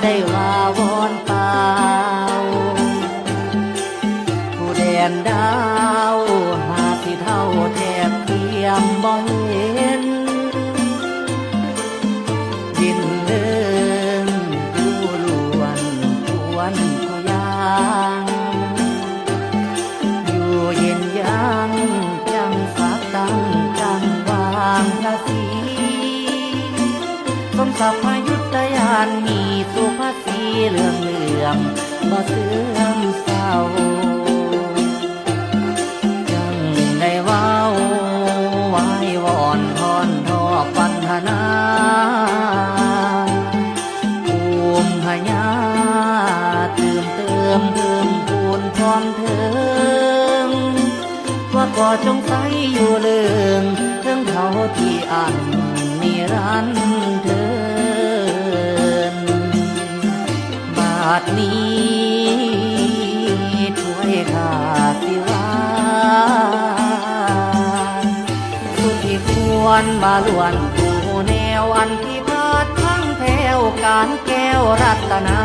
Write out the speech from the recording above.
ได้ว่าวอนเปล่าผู้แดนดาวหาสิเท่าแทบเทียมบ่เห็นดินเดิมดูล้วนทวนผู้ยางอยู่เย็นยังจังฝากตั้งจังวางภาษีสมศักดิ์พยุตยานมีสุภาษีเรื่องบ่เสื่อมเศร้าจังได้เว้าวายวอนทอนทอปัญหาภูมิพญาเติมเพิ่มพูนพร้อมเถิงว่าก่อจงใสอยู่เลืองเรื่องเขาที่อ่านนิรันดร์เถินบาดนี้ถ้วยข้าสิว่าสุดที่ควรมาล้วนผู้แนวอันที่พาดทั้งแผ่วการแก้วรัตนา